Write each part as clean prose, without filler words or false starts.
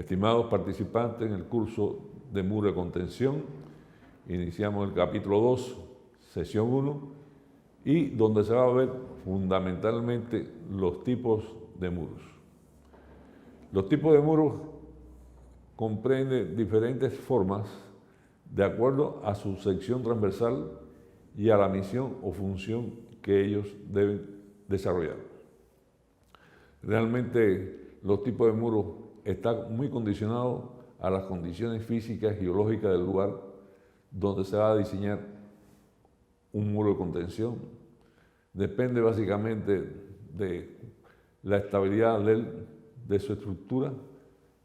Estimados participantes en el curso de muro de contención, iniciamos el capítulo 2, sesión 1, y donde se va a ver fundamentalmente los tipos de muros. Los tipos de muros comprenden diferentes formas de acuerdo a su sección transversal y a la misión o función que ellos deben desarrollar. Realmente los tipos de muros están muy condicionados a las condiciones físicas y geológicas del lugar donde se va a diseñar un muro de contención. Depende básicamente de la estabilidad de su estructura,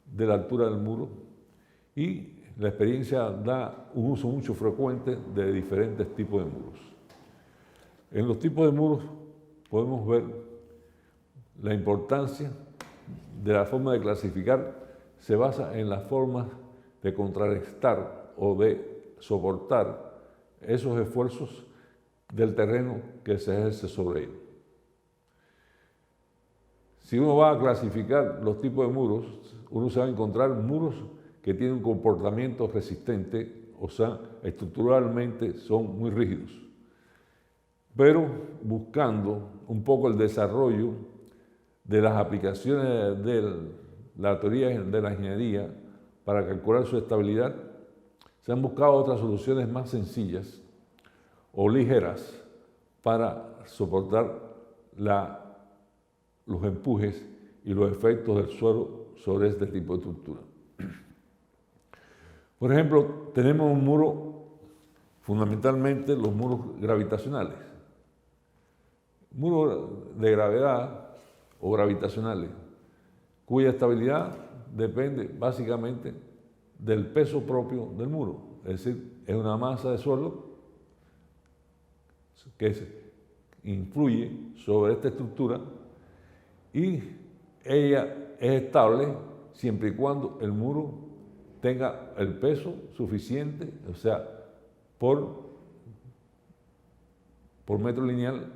de la altura del muro, y la experiencia da un uso mucho frecuente de diferentes tipos de muros. En los tipos de muros podemos ver la importancia de la forma de clasificar. Se basa en las formas de contrarrestar o de soportar esos esfuerzos del terreno que se ejerce sobre él. Si uno va a clasificar los tipos de muros, uno se va a encontrar muros que tienen un comportamiento resistente, o sea, estructuralmente son muy rígidos, pero buscando un poco el desarrollo de las aplicaciones de la teoría de la ingeniería para calcular su estabilidad, se han buscado otras soluciones más sencillas o ligeras para soportar los empujes y los efectos del suelo sobre este tipo de estructura. Por ejemplo, tenemos un muro, fundamentalmente los muros gravitacionales. Muros de gravedad o gravitacionales, cuya estabilidad depende básicamente del peso propio del muro. Es decir, es una masa de suelo que influye sobre esta estructura y ella es estable siempre y cuando el muro tenga el peso suficiente, o sea, por metro lineal,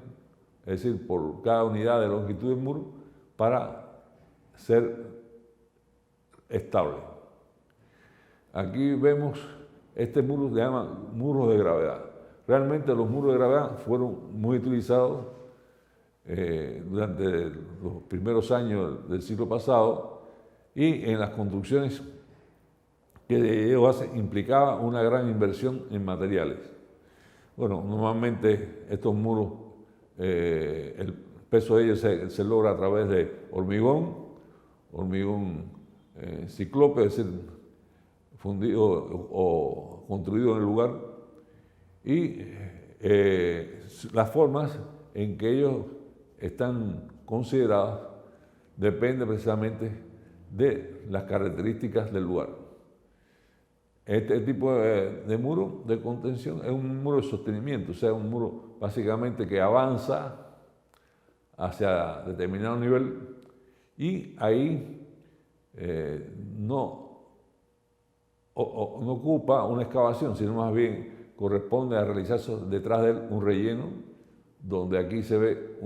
es decir, por cada unidad de longitud del muro, para ser estable. Aquí vemos este muro, se llama muros de gravedad. Realmente los muros de gravedad fueron muy utilizados durante los primeros años del siglo pasado, y en las construcciones que ellos hacen implicaba una gran inversión en materiales. Bueno, normalmente estos muros, el peso de ellos se logra a través de hormigón ciclope, es decir, fundido o construido en el lugar, y las formas en que ellos están consideradas dependen precisamente de las características del lugar. Este tipo de muro de contención es un muro de sostenimiento, o sea, un muro básicamente que avanza hacia determinado nivel y ahí no ocupa una excavación, sino más bien corresponde a realizarse detrás de él un relleno, donde aquí se ve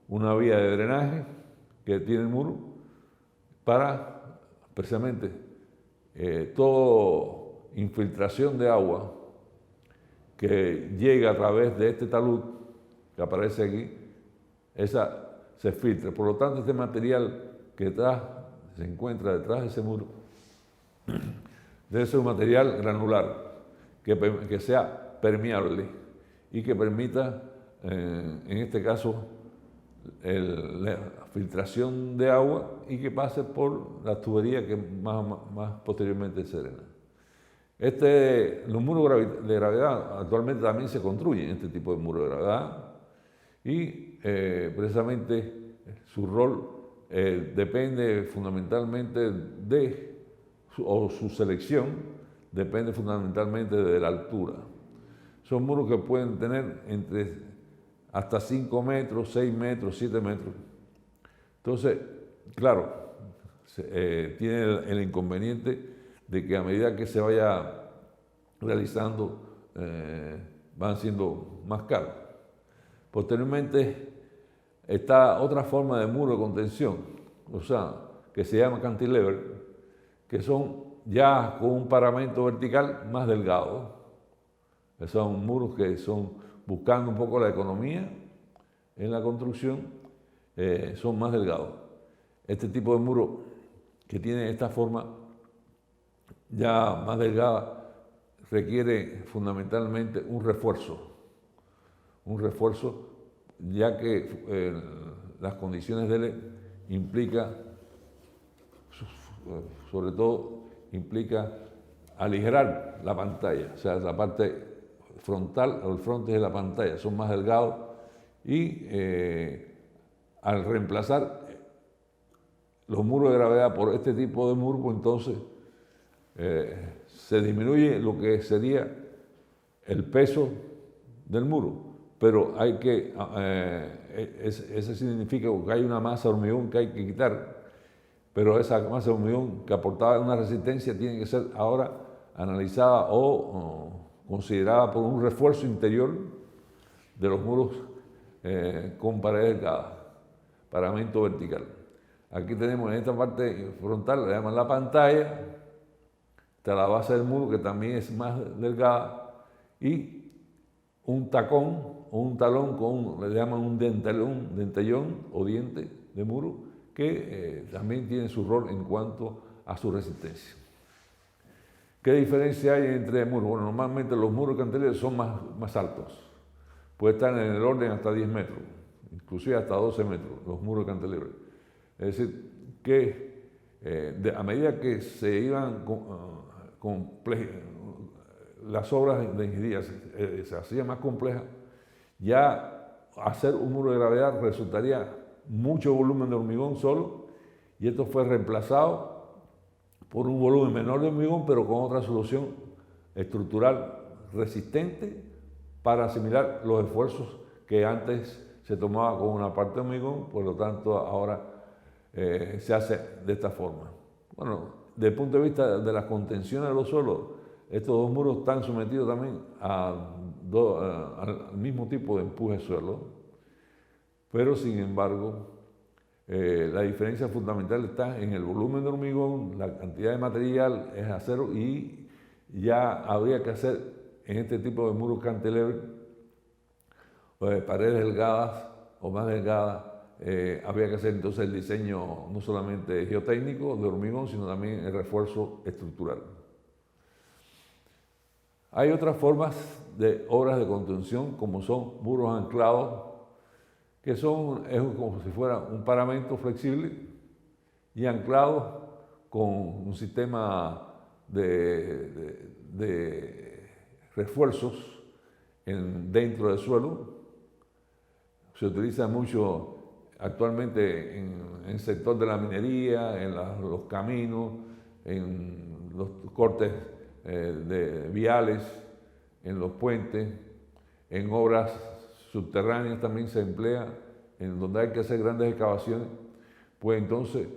una vía de drenaje que tiene el muro para precisamente toda infiltración de agua que llega a través de este talud que aparece aquí, esa se filtra. Por lo tanto, este material que se encuentra detrás de ese muro debe ser un material granular que sea permeable y que permita, en este caso, la filtración de agua y que pase por la tubería que más posteriormente se drena. Los muros de gravedad actualmente también se construyen, este tipo de muros de gravedad, y precisamente su rol depende fundamentalmente su selección depende fundamentalmente de la altura. Son muros que pueden tener hasta 5 metros, 6 metros, 7 metros. Entonces, claro, tiene el inconveniente de que a medida que se vaya realizando, van siendo más caros. Posteriormente está otra forma de muro de contención, o sea, que se llama cantilever, que son ya con un paramento vertical más delgado. Son muros que son, buscando un poco la economía en la construcción, son más delgados. Este tipo de muro que tiene esta forma ya más delgada requiere fundamentalmente un refuerzo, ya que las condiciones de él implica, sobre todo, implica aligerar la pantalla, o sea, la parte frontal o el frontis de la pantalla son más delgados y al reemplazar los muros de gravedad por este tipo de muro, pues entonces se disminuye lo que sería el peso del muro, pero hay que, ese significa que hay una masa de hormigón que hay que quitar, pero esa masa de hormigón que aportaba una resistencia tiene que ser ahora analizada o considerada por un refuerzo interior de los muros con paredes delgadas, paramento vertical. Aquí tenemos en esta parte frontal, le llaman la pantalla, está la base del muro que también es más delgada y un tacón o un talón con le llaman un dentellón o diente de muro que también tiene su rol en cuanto a su resistencia. ¿Qué diferencia hay entre muros? Bueno, normalmente los muros cantilevers son más altos, puede estar en el orden hasta 10 metros, inclusive hasta 12 metros los muros cantilevers. Es decir, que a medida que se iban las obras de ingeniería se hacían más complejas, ya hacer un muro de gravedad resultaría mucho volumen de hormigón solo, y esto fue reemplazado por un volumen menor de hormigón, pero con otra solución estructural resistente para asimilar los esfuerzos que antes se tomaba con una parte de hormigón, por lo tanto ahora se hace de esta forma. Bueno, desde el punto de vista de las contenciones de los suelos, estos dos muros están sometidos también al mismo tipo de empuje suelo, pero sin embargo la diferencia fundamental está en el volumen de hormigón, la cantidad de material es acero, y ya habría que hacer en este tipo de muros cantilever paredes delgadas o más delgadas. Habría que hacer entonces el diseño no solamente geotécnico de hormigón, sino también el refuerzo estructural. Hay otras formas de obras de contención, como son muros anclados, que es como si fuera un paramento flexible y anclado con un sistema de refuerzos dentro del suelo. Se utiliza mucho actualmente en el sector de la minería, en los caminos, en los cortes de viales, en los puentes, en obras subterráneas también se emplea, en donde hay que hacer grandes excavaciones. Pues entonces,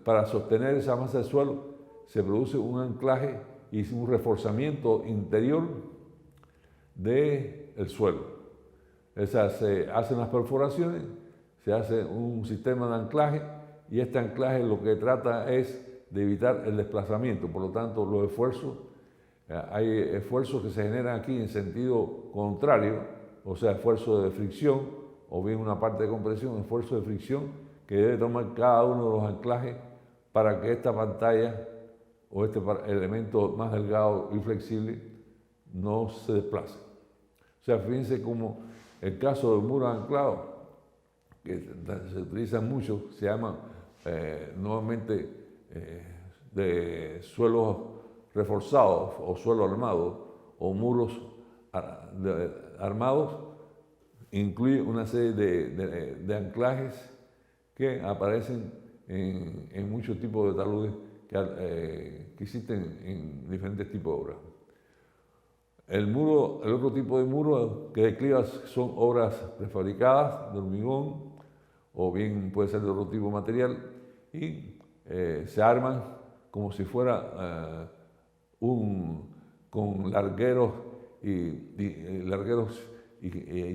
para sostener esa masa de suelo, se produce un anclaje y un reforzamiento interior del suelo. Se hacen las perforaciones, se hace un sistema de anclaje, y este anclaje lo que trata es de evitar el desplazamiento. Por lo tanto, los esfuerzos, hay esfuerzos que se generan aquí en sentido contrario, o sea, esfuerzo de fricción, o bien una parte de compresión, esfuerzo de fricción que debe tomar cada uno de los anclajes para que esta pantalla o este elemento más delgado y flexible no se desplace. O sea, fíjense como el caso del muro anclado, que se utilizan mucho, se llaman nuevamente de suelos reforzados o suelo armado o muros armados, incluye una serie de anclajes que aparecen en muchos tipos de taludes que existen en diferentes tipos de obras. El otro tipo de muro que decliva son obras prefabricadas de hormigón, o bien puede ser de otro tipo de material, y se arman como si fuera con largueros y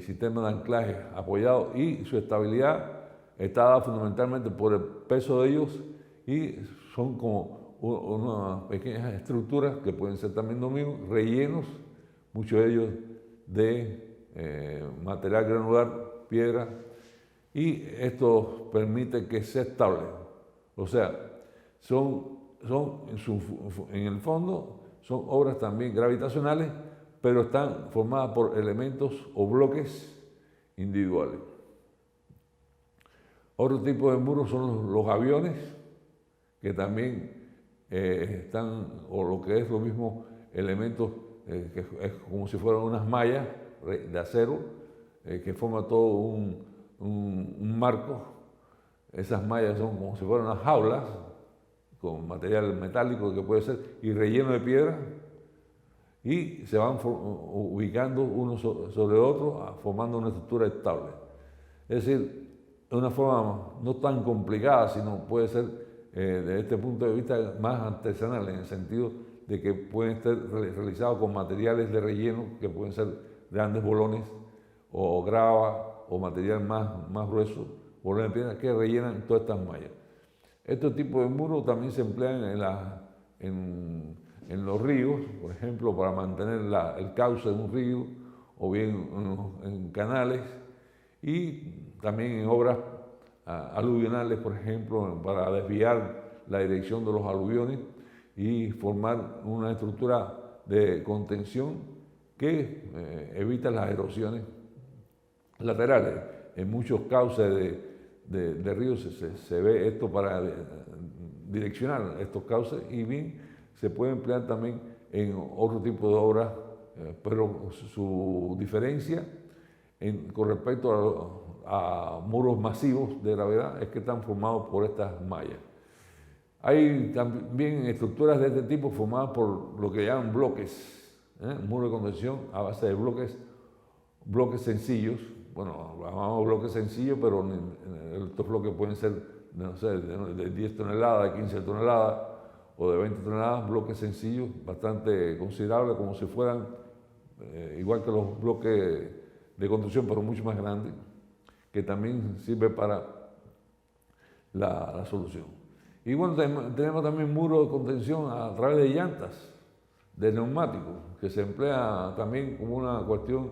sistemas de anclaje apoyados, y su estabilidad está dada fundamentalmente por el peso de ellos, y son como unas pequeñas estructuras que pueden ser también lo mismo, rellenos, muchos de ellos de material granular, piedra, y esto permite que sea estable. O sea, en el fondo son obras también gravitacionales, pero están formadas por elementos o bloques individuales. Otro tipo de muros son los aviones, que también están, o lo que es lo mismo, elementos que es como si fueran unas mallas de acero, que forman todo un marco. Esas mallas son como si fueran unas jaulas con material metálico que puede ser, y relleno de piedra, y se van ubicando uno sobre otro, formando una estructura estable. Es decir, de una forma no tan complicada, sino puede ser, desde este punto de vista, más artesanal, en el sentido de que pueden estar realizados con materiales de relleno, que pueden ser grandes bolones, o grava, o material más grueso, bolones de piedra, que rellenan todas estas mallas. Estos tipos de muros también se emplean en los ríos, por ejemplo, para mantener el cauce de un río, o bien en canales, y también en obras aluvionales, por ejemplo, para desviar la dirección de los aluviones y formar una estructura de contención que evita las erosiones laterales. En muchos cauces de ríos se ve esto para direccionar estos cauces, y bien se puede emplear también en otro tipo de obras, pero su diferencia con respecto a muros masivos de gravedad es que están formados por estas mallas. Hay también estructuras de este tipo formadas por lo que llaman bloques, muro de contención a base de bloques sencillos. Bueno, lo llamamos bloques sencillos, pero estos bloques pueden ser, no sé, de 10 toneladas, de 15 toneladas o de 20 toneladas, bloques sencillos, bastante considerables, como si fueran igual que los bloques de construcción, pero mucho más grandes, que también sirve para la solución. Y bueno, tenemos también muros de contención a través de llantas, de neumáticos, que se emplea también como una cuestión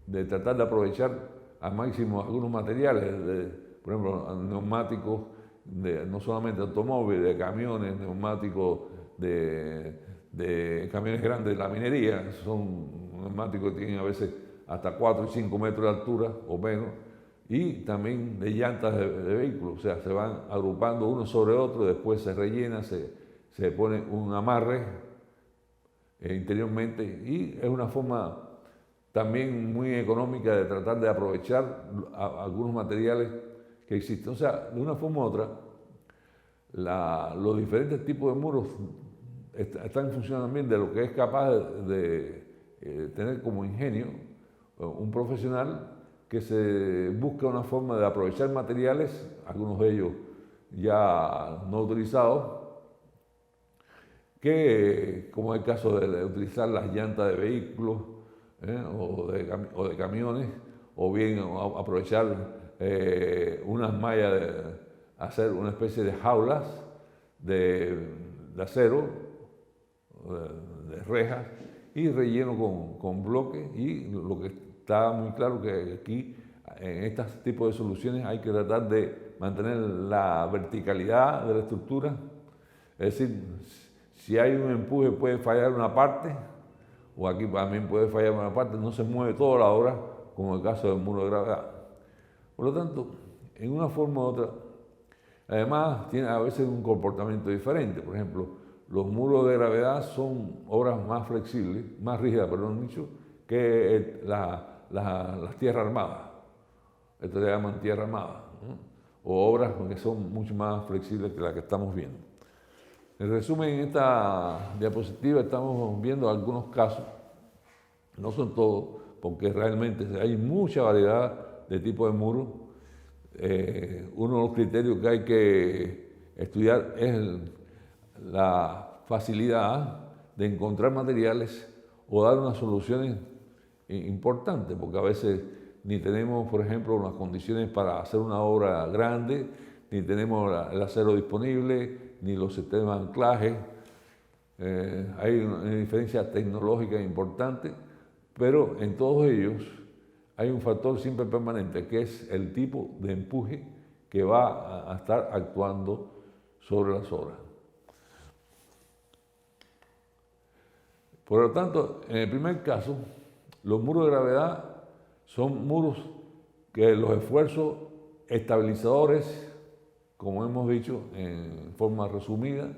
de tratar de aprovechar al máximo algunos materiales, por ejemplo, neumáticos no solamente de automóviles, de camiones, neumáticos de camiones grandes de la minería. Son neumáticos que tienen a veces hasta 4 y 5 metros de altura o menos, y también de llantas de vehículos, o sea, se van agrupando uno sobre otro, después se rellena, se pone un amarre interiormente, y es una forma también muy económica de tratar de aprovechar algunos materiales que existen. O sea, de una forma u otra, los diferentes tipos de muros están en función también de lo que es capaz de tener como ingenio un profesional que se busca una forma de aprovechar materiales, algunos de ellos ya no utilizados, que, como es el caso de utilizar las llantas de vehículos o de camiones, o bien aprovechar unas mallas, hacer una especie de jaulas de acero, de rejas, y relleno con bloques. Y lo que está muy claro que aquí, en estos tipos de soluciones, hay que tratar de mantener la verticalidad de la estructura. Es decir, si hay un empuje puede fallar una parte, o aquí también puede fallar una parte, no se mueve toda la obra, como el caso del muro de gravedad. Por lo tanto, en una forma u otra, además tiene a veces un comportamiento diferente. Por ejemplo, los muros de gravedad son obras más flexibles, más rígidas, perdón, dicho, que las tierras armadas. Esto se llaman tierra armada, ¿no? O obras que son mucho más flexibles que las que estamos viendo. En resumen, en esta diapositiva estamos viendo algunos casos, no son todos, porque realmente hay mucha variedad de tipos de muros. Uno de los criterios que hay que estudiar es la facilidad de encontrar materiales o dar unas soluciones importantes, porque a veces ni tenemos, por ejemplo, unas condiciones para hacer una obra grande, ni tenemos el acero disponible, ni los sistemas de anclaje. Hay una diferencia tecnológica importante, pero en todos ellos hay un factor siempre permanente, que es el tipo de empuje que va a estar actuando sobre las obras. Por lo tanto, en el primer caso, los muros de gravedad son muros que los esfuerzos estabilizadores, como hemos dicho en forma resumida,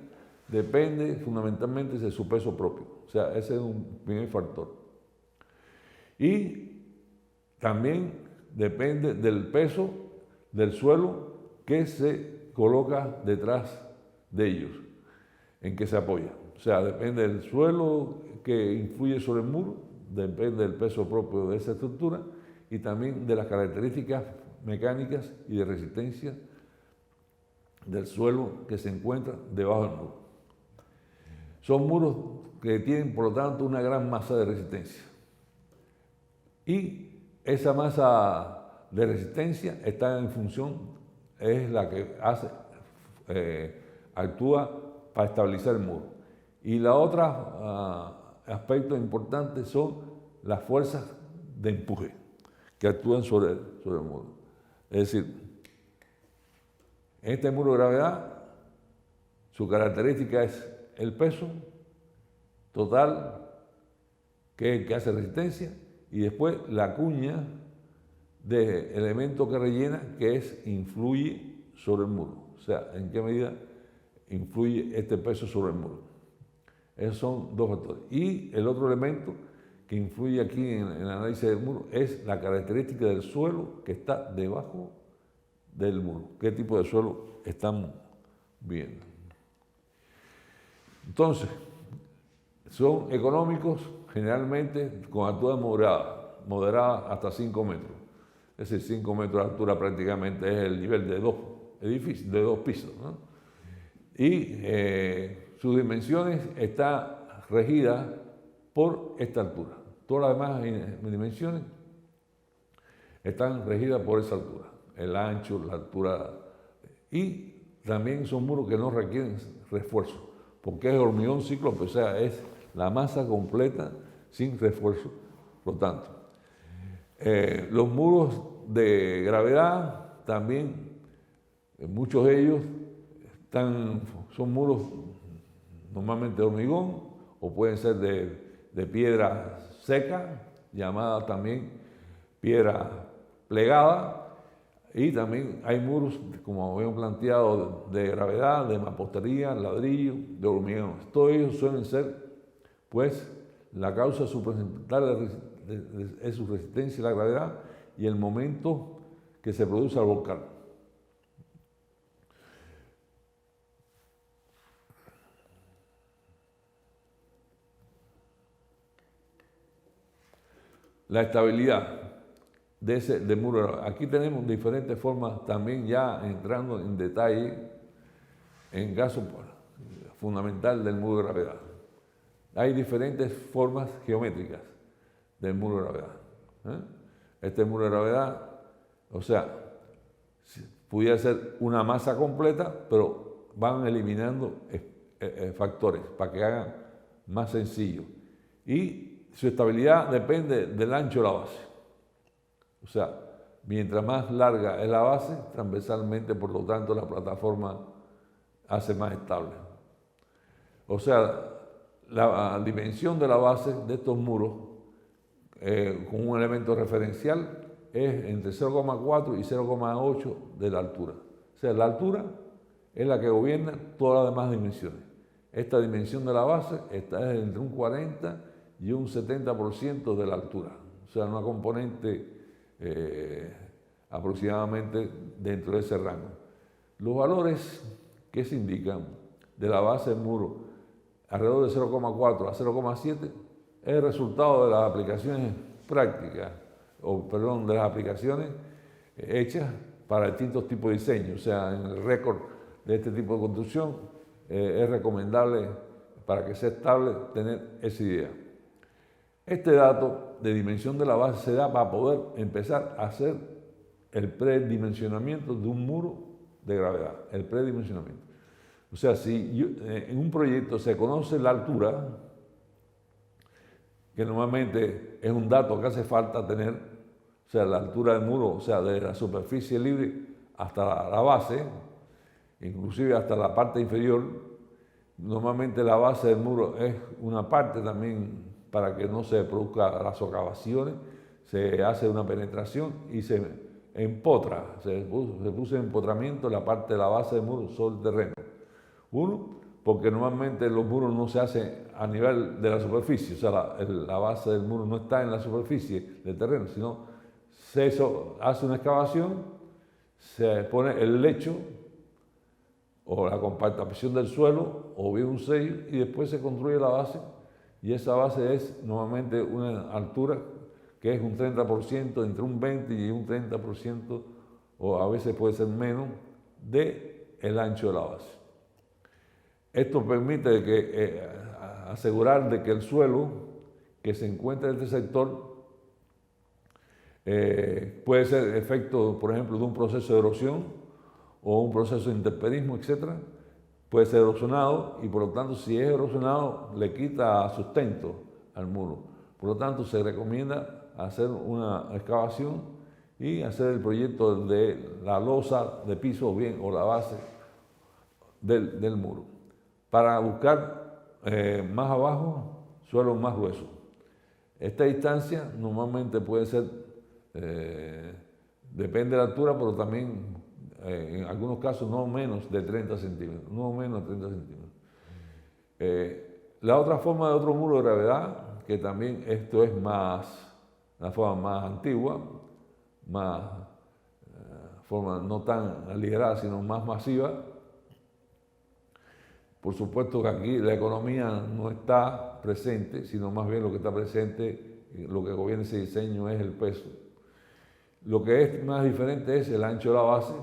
depende fundamentalmente de su peso propio. O sea, ese es un primer factor. Y también depende del peso del suelo que se coloca detrás de ellos, en que se apoya. O sea, depende del suelo que influye sobre el muro, depende del peso propio de esa estructura y también de las características mecánicas y de resistencia del suelo que se encuentra debajo del muro. Son muros que tienen, por lo tanto, una gran masa de resistencia. Y esa masa de resistencia está en función, es la que actúa para estabilizar el muro. Y la otra aspecto importante son las fuerzas de empuje que actúan sobre el muro. Es decir, este muro de gravedad, su característica es el peso total, que es el que hace resistencia, y después la cuña de elemento que rellena, que influye sobre el muro. O sea, en qué medida influye este peso sobre el muro. Esos son dos factores. Y el otro elemento que influye aquí en el análisis del muro es la característica del suelo que está debajo del muro. ¿Qué tipo de suelo estamos viendo? Entonces, son económicos generalmente con altura moderada hasta 5 metros. Es decir, 5 metros de altura prácticamente es el nivel de 2 edificios, de 2 pisos, ¿no? Y sus dimensiones están regidas por esta altura. Todas las demás dimensiones están regidas por esa altura. El ancho, la altura. Y también son muros que no requieren refuerzo, porque es hormigón cíclope, o sea, es la masa completa sin refuerzo. Por lo tanto, los muros de gravedad también, muchos de ellos son muros normalmente de hormigón o pueden ser de piedra seca, llamada también piedra plegada, y también hay muros, como habíamos planteado, de gravedad, de mampostería, ladrillo, de hormigón. Todos ellos suelen ser, pues, la causa supracentrale es su resistencia a la gravedad y el momento que se produce al volcar. La estabilidad del muro. Aquí tenemos diferentes formas, también ya entrando en detalle en caso fundamental del muro de gravedad. Hay diferentes formas geométricas del muro de gravedad. Este muro de gravedad, o sea, pudiera ser una masa completa, pero van eliminando factores para que hagan más sencillo. Y su estabilidad depende del ancho de la base. O sea, mientras más larga es la base, transversalmente, por lo tanto, la plataforma hace más estable. O sea, la dimensión de la base de estos muros, con un elemento referencial, es entre 0,4 y 0,8 de la altura. O sea, la altura es la que gobierna todas las demás dimensiones. Esta dimensión de la base está entre un 40 y un 70% de la altura. O sea, una componente aproximadamente dentro de ese rango. Los valores que se indican de la base del muro alrededor de 0,4 a 0,7 es el resultado de las aplicaciones prácticas, de las aplicaciones hechas para distintos tipos de diseño. O sea, en el récord de este tipo de construcción es recomendable, para que sea estable, tener esa idea. Este dato de dimensión de la base se da para poder empezar a hacer el predimensionamiento de un muro de gravedad, el predimensionamiento. O sea, si en un proyecto se conoce la altura, que normalmente es un dato que hace falta tener, o sea, la altura del muro, o sea, de la superficie libre hasta la base, inclusive hasta la parte inferior. Normalmente la base del muro es una parte también para que no se produzcan las socavaciones, se hace una penetración y se empotra, se puso en empotramiento la parte de la base del muro sobre el terreno. Uno, porque normalmente los muros no se hacen a nivel de la superficie, o sea, la base del muro no está en la superficie del terreno, sino se hace una excavación, se pone el lecho o la compactación del suelo o bien un sello y después se construye la base, y esa base es normalmente una altura que es un 30%, entre un 20 y un 30%, o a veces puede ser menos, del ancho de la base. Esto permite asegurar de que el suelo que se encuentra en este sector puede ser efecto, por ejemplo, de un proceso de erosión o un proceso de intemperismo, etc. Puede ser erosionado y, por lo tanto, si es erosionado, le quita sustento al muro. Por lo tanto, se recomienda hacer una excavación y hacer el proyecto de la losa de piso o la base del muro, para buscar más abajo suelos más gruesos. Esta distancia normalmente puede ser, depende de la altura, pero también en algunos casos no menos de 30 centímetros, no menos de 30 centímetros. La otra forma de otro muro de gravedad, que también esto es la forma más antigua, forma no tan aligerada, sino más masiva. Por supuesto que aquí la economía no está presente, sino más bien lo que está presente, lo que gobierna ese diseño es el peso. Lo que es más diferente es el ancho de la base,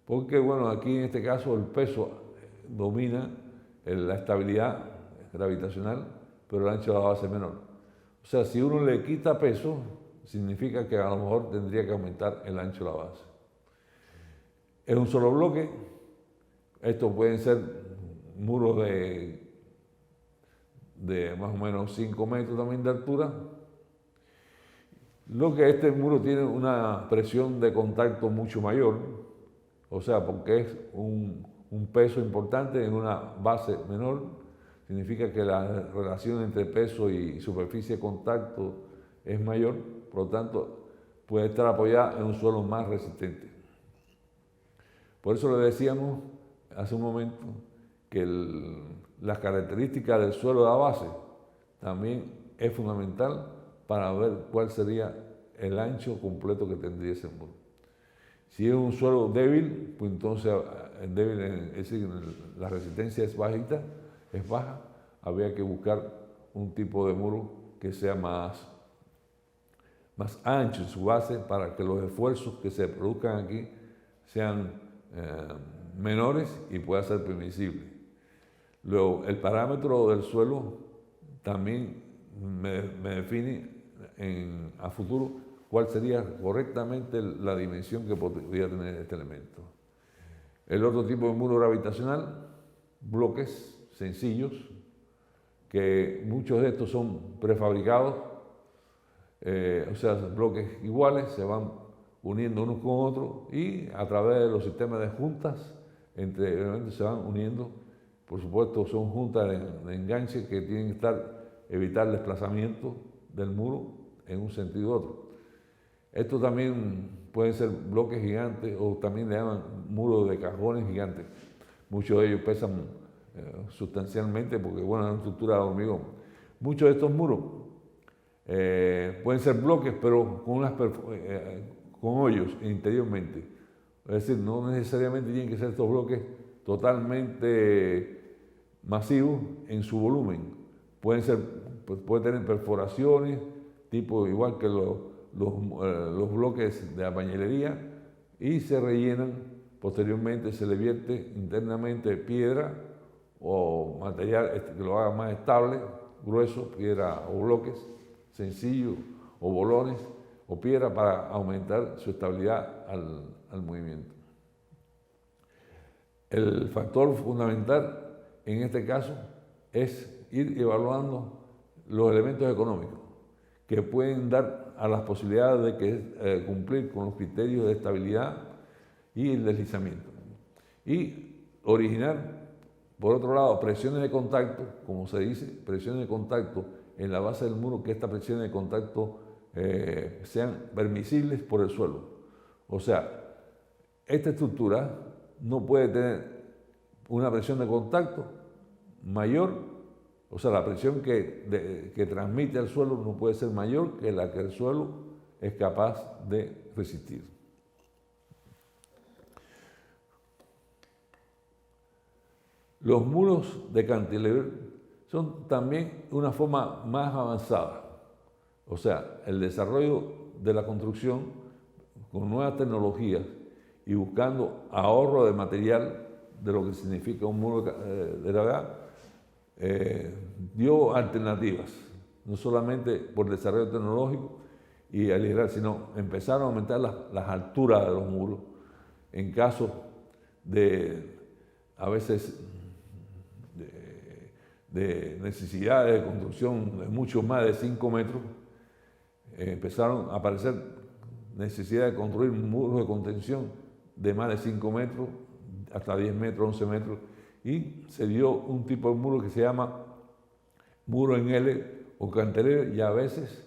porque bueno, aquí en este caso el peso domina la estabilidad gravitacional, pero el ancho de la base es menor. O sea, si uno le quita peso, significa que a lo mejor tendría que aumentar el ancho de la base. Es un solo bloque. Estos pueden ser muros de más o menos 5 metros también de altura. Lo que este muro tiene una presión de contacto mucho mayor, o sea, porque es un peso importante en una base menor, significa que la relación entre peso y superficie de contacto es mayor, por lo tanto puede estar apoyada en un suelo más resistente. Por eso le decíamos hace un momento que las características del suelo de la base también es fundamental para ver cuál sería el ancho completo que tendría ese muro. Si es un suelo débil, pues entonces débil, es decir, la resistencia es bajita, es baja, habría que buscar un tipo de muro que sea más ancho en su base para que los esfuerzos que se produzcan aquí sean menores y pueda ser permisible. Luego, el parámetro del suelo también me define a futuro cuál sería correctamente la dimensión que podría tener este elemento. El otro tipo de muro gravitacional, bloques sencillos, que muchos de estos son prefabricados, o sea, bloques iguales, se van uniendo unos con otros y a través de los sistemas de juntas entre elementos se van uniendo. Por supuesto, son juntas de enganche que tienen que evitar el desplazamiento del muro en un sentido u otro. Esto también pueden ser bloques gigantes o también le llaman muros de cajones gigantes. Muchos de ellos pesan sustancialmente porque, bueno, es una estructura de hormigón. Muchos de estos muros pueden ser bloques, pero con hoyos interiormente. Es decir, no necesariamente tienen que ser estos bloques totalmente masivos en su volumen. Puede tener perforaciones, tipo igual que los bloques de la pañelería, y se rellenan. Posteriormente se le vierte internamente piedra o material que lo haga más estable, grueso, piedra o bloques sencillos o bolones o piedra para aumentar su estabilidad al movimiento. El factor fundamental en este caso es ir evaluando los elementos económicos que pueden dar a las posibilidades de que, cumplir con los criterios de estabilidad y el deslizamiento. Y originar, por otro lado, presiones de contacto, como se dice, presiones de contacto en la base del muro, que estas presiones de contacto sean permisibles por el suelo. O sea, esta estructura no puede tener una presión de contacto mayor, o sea, la presión que transmite al suelo no puede ser mayor que la que el suelo es capaz de resistir. Los muros de cantilever son también una forma más avanzada, o sea, el desarrollo de la construcción con nuevas tecnologías y buscando ahorro de material de lo que significa un muro de gravedad, dio alternativas, no solamente por desarrollo tecnológico y aligerar, sino empezaron a aumentar las alturas de los muros en caso de, a veces, de necesidades de construcción de mucho más de 5 metros, empezaron a aparecer necesidad de construir muros de contención de más de 5 metros, hasta 10 metros, 11 metros, y se dio un tipo de muro que se llama muro en L o cantilever, y a veces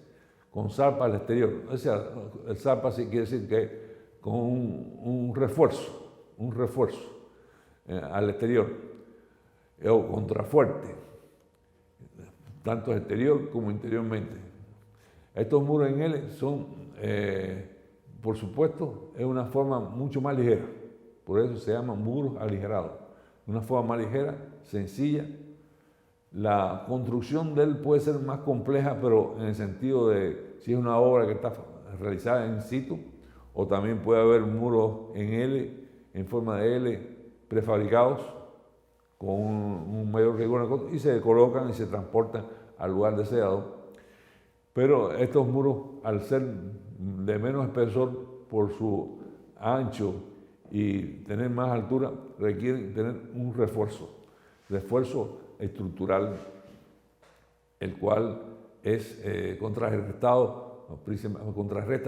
con zarpa al exterior. O sea, el zarpa sí quiere decir que con un refuerzo al exterior, o contrafuerte, tanto exterior como interiormente. Estos muros en L son, por supuesto, es una forma mucho más ligera, por eso se llaman muros aligerados. Una forma más ligera, sencilla. La construcción de él puede ser más compleja, pero en el sentido de si es una obra que está realizada in situ, o también puede haber muros en L, en forma de L, prefabricados, con un mayor rigor, y se colocan y se transportan al lugar deseado. Pero estos muros, al ser de menos espesor por su ancho y tener más altura, requieren tener un refuerzo estructural, el cual es contrarresta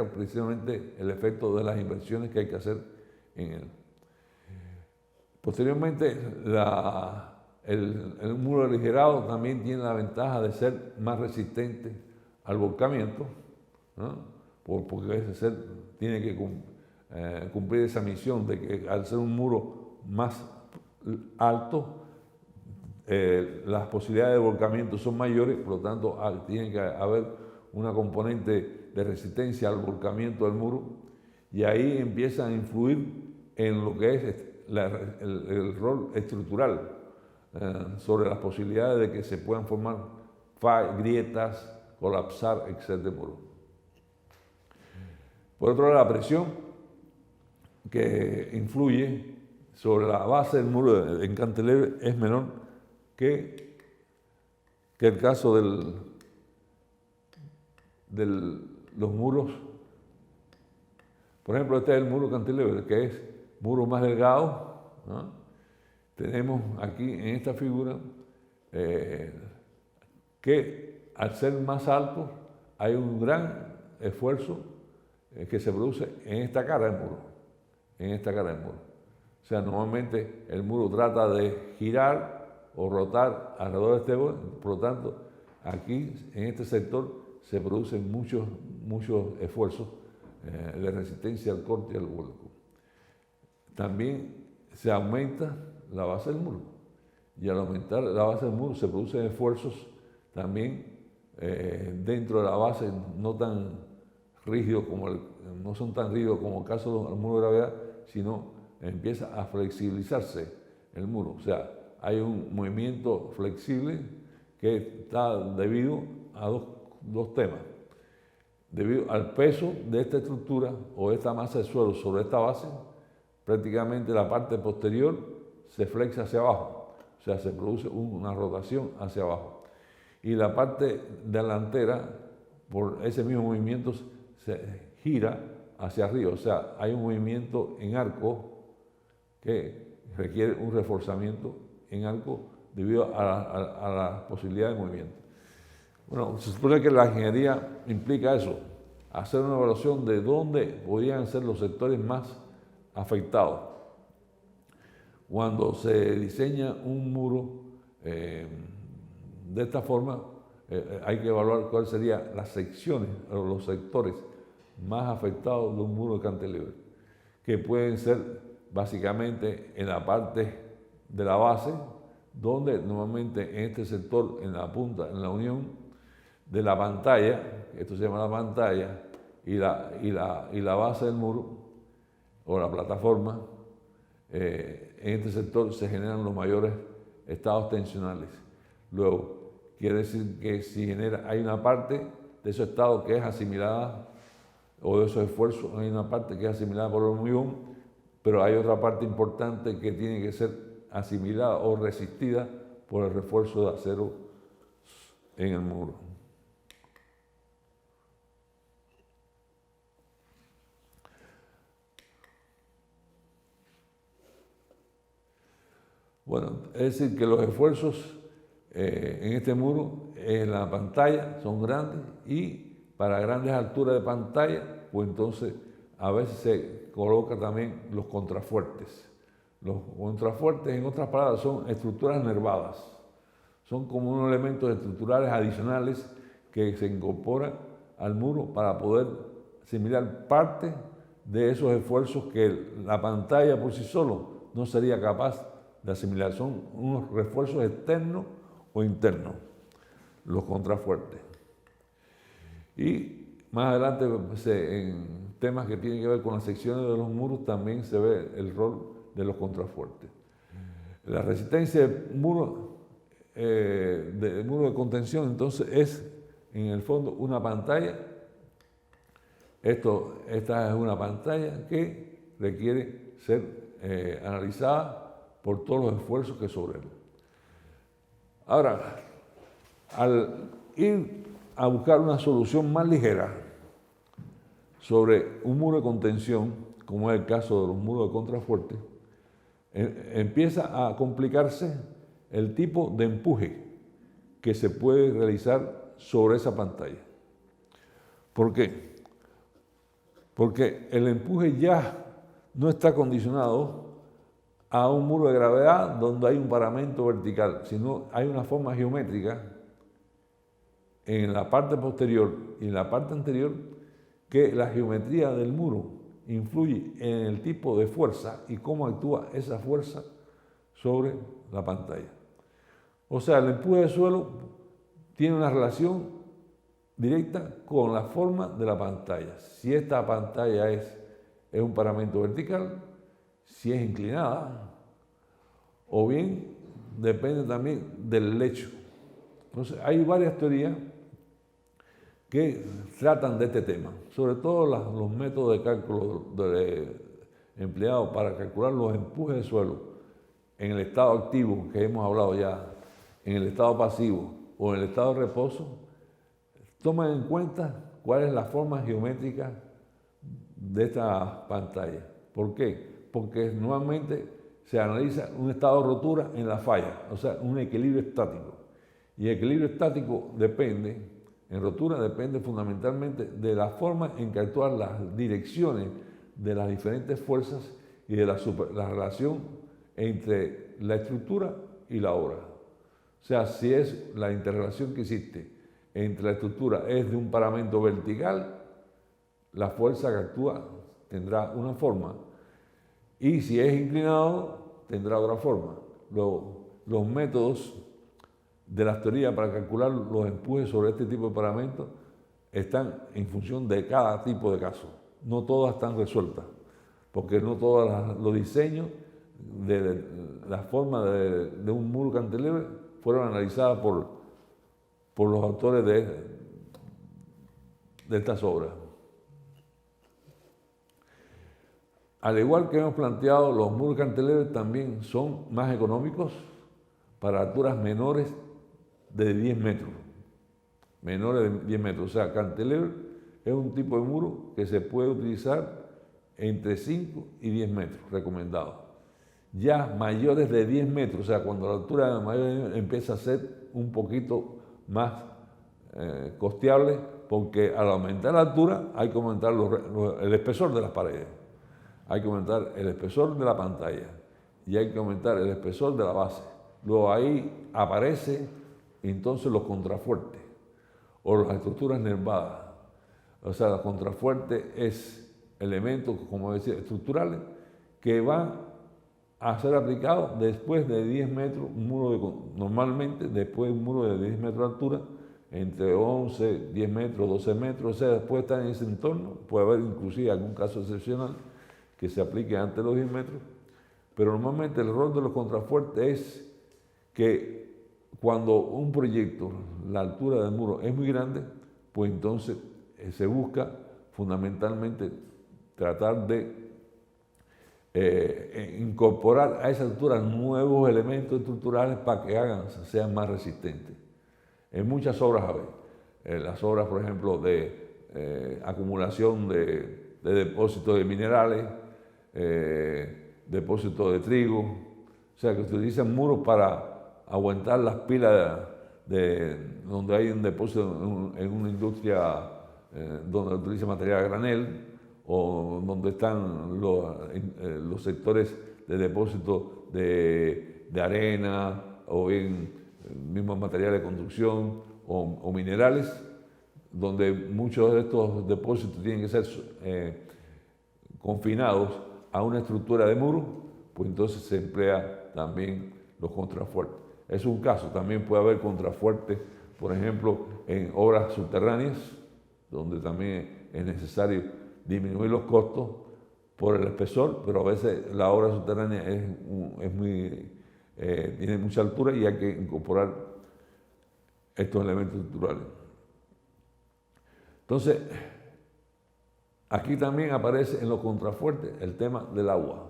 precisamente el efecto de las inversiones que hay que hacer en él. Posteriormente, el muro aligerado también tiene la ventaja de ser más resistente al volcamiento, ¿no? Porque ese tiene que cumplir esa misión de que al ser un muro más alto, las posibilidades de volcamiento son mayores, por lo tanto tiene que haber una componente de resistencia al volcamiento del muro, y ahí empiezan a influir en lo que es el rol estructural sobre las posibilidades de que se puedan formar grietas, colapsar, etc. muro. Por otro lado, la presión que influye sobre la base del muro en cantilever es menor que el caso de los muros. Por ejemplo, este es el muro cantilever, que es muro más delgado, ¿no? Tenemos aquí en esta figura que al ser más alto hay un gran esfuerzo que se produce en esta cara del muro, O sea, normalmente el muro trata de girar o rotar alrededor de este borde, por lo tanto, aquí en este sector se producen muchos esfuerzos de resistencia al corte y al vuelco. También se aumenta la base del muro, y al aumentar la base del muro se producen esfuerzos también dentro de la base, no son tan rígidos como el caso del muro de gravedad, sino empieza a flexibilizarse el muro. O sea, hay un movimiento flexible que está debido a dos temas. Debido al peso de esta estructura o de esta masa de suelo sobre esta base, prácticamente la parte posterior se flexa hacia abajo, o sea, se produce una rotación hacia abajo. Y la parte delantera, por ese mismo movimiento, se gira hacia arriba, o sea, hay un movimiento en arco que requiere un reforzamiento en algo debido a la posibilidad de movimiento. Bueno, se supone que la ingeniería implica eso, hacer una evaluación de dónde podrían ser los sectores más afectados. Cuando se diseña un muro de esta forma, hay que evaluar cuáles serían las secciones o los sectores más afectados de un muro de cantilever, que pueden ser básicamente en la parte de la base, donde normalmente en este sector, en la punta, en la unión de la pantalla, esto se llama la pantalla, y la base del muro o la plataforma, en este sector se generan los mayores estados tensionales. Luego, quiere decir que si hay una parte de esos estados que es asimilada, o de esos esfuerzos, hay una parte que es asimilada por el hormigón, pero hay otra parte importante que tiene que ser asimilada o resistida por el refuerzo de acero en el muro. Bueno, es decir, que los esfuerzos en este muro, en la pantalla, son grandes y para grandes alturas de pantalla, pues entonces a veces se coloca también los contrafuertes. Los contrafuertes, en otras palabras, son estructuras nervadas. Son como unos elementos estructurales adicionales que se incorporan al muro para poder asimilar parte de esos esfuerzos que la pantalla por sí solo no sería capaz de asimilar. Son unos refuerzos externos o internos, los contrafuertes. Y más adelante, en temas que tienen que ver con las secciones de los muros, también se ve el rol de los contrafuertes. La resistencia del muro de contención, entonces, es en el fondo una pantalla. Esta es una pantalla que requiere ser analizada por todos los esfuerzos que sobre él. Ahora, al ir a buscar una solución más ligera sobre un muro de contención, como es el caso de los muros de contrafuerte, empieza a complicarse el tipo de empuje que se puede realizar sobre esa pantalla. ¿Por qué? Porque el empuje ya no está condicionado a un muro de gravedad donde hay un paramento vertical, sino hay una forma geométrica en la parte posterior y en la parte anterior que la geometría del muro influye en el tipo de fuerza y cómo actúa esa fuerza sobre la pantalla. O sea, el empuje del suelo tiene una relación directa con la forma de la pantalla. Si esta pantalla es un paramento vertical, si es inclinada, o bien depende también del lecho. Entonces, hay varias teorías que tratan de este tema, sobre todo los métodos de cálculo empleados para calcular los empujes de suelo en el estado activo, que hemos hablado ya, en el estado pasivo o en el estado de reposo, toman en cuenta cuál es la forma geométrica de esta pantalla. ¿Por qué? Porque normalmente se analiza un estado de rotura en la falla, o sea, un equilibrio estático. Y el equilibrio estático en rotura depende fundamentalmente de la forma en que actúan las direcciones de las diferentes fuerzas y de la relación entre la estructura y la obra. O sea, si es la interrelación que existe entre la estructura es de un paramento vertical, la fuerza que actúa tendrá una forma, y si es inclinado tendrá otra forma. Los métodos de las teorías para calcular los empujes sobre este tipo de paramentos están en función de cada tipo de caso. No todas están resueltas, porque no todos los diseños de la forma de un muro cantilever fueron analizadas por los autores de estas obras. Al igual que hemos planteado, los muros cantilever también son más económicos para alturas menores de 10 metros. Menores de 10 metros. O sea, cantilever es un tipo de muro que se puede utilizar entre 5 y 10 metros, recomendado. ya mayores de 10 metros, o sea, cuando la altura mayor empieza a ser un poquito más costeable, porque al aumentar la altura hay que aumentar el espesor de las paredes, hay que aumentar el espesor de la pantalla y hay que aumentar el espesor de la base. Luego ahí aparecen entonces los contrafuertes o las estructuras nervadas. O sea, los contrafuertes es elementos, como decía, estructurales que van a ser aplicados después de 10 metros, normalmente después de un muro de 10 metros de altura, entre 11, 10 metros, 12 metros, o sea, puede estar en ese entorno, puede haber inclusive algún caso excepcional que se aplique antes de los 10 metros, pero normalmente el rol de los contrafuertes es que cuando un proyecto, la altura del muro es muy grande, pues entonces se busca fundamentalmente tratar de incorporar a esa altura nuevos elementos estructurales para que sean más resistentes. En muchas obras, las obras, por ejemplo, de acumulación de depósitos de minerales, depósitos de trigo, o sea, que utilizan muros para aguantar las pilas donde hay un depósito en una industria donde utiliza material a granel, o donde están los sectores de depósito de arena, o bien mismos materiales de construcción o minerales, donde muchos de estos depósitos tienen que ser confinados a una estructura de muro, pues entonces se emplea también los contrafuertes. Es un caso, también puede haber contrafuertes, por ejemplo, en obras subterráneas, donde también es necesario disminuir los costos por el espesor, pero a veces la obra subterránea tiene mucha altura y hay que incorporar estos elementos estructurales. Entonces, aquí también aparece en los contrafuertes el tema del agua.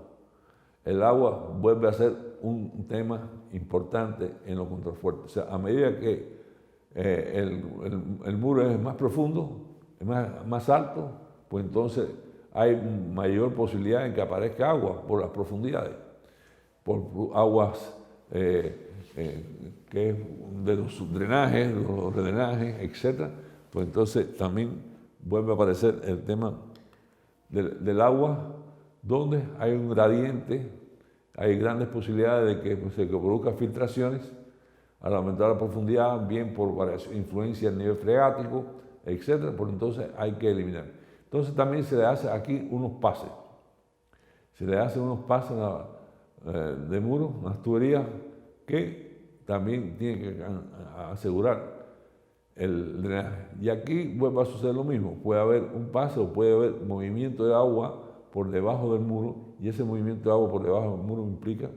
El agua vuelve a ser un tema importante en los contrafuertes. O sea, a medida que el muro es más profundo, es más alto, pues entonces hay mayor posibilidad en que aparezca agua por las profundidades, por aguas que es de los drenajes, de los drenajes, etc. Pues entonces también vuelve a aparecer el tema del agua, donde hay un gradiente, hay grandes posibilidades de que se produzcan filtraciones al aumentar la profundidad, bien por influencia del nivel freático, etc. Por entonces hay que eliminar. Entonces también se le hace aquí unos pases. Se le hacen unos pases de muro, unas tuberías que también tienen que asegurar el drenaje. Y aquí vuelve a suceder lo mismo. Puede haber un pase o puede haber movimiento de agua por debajo del muro, y ese movimiento de agua por debajo del muro implica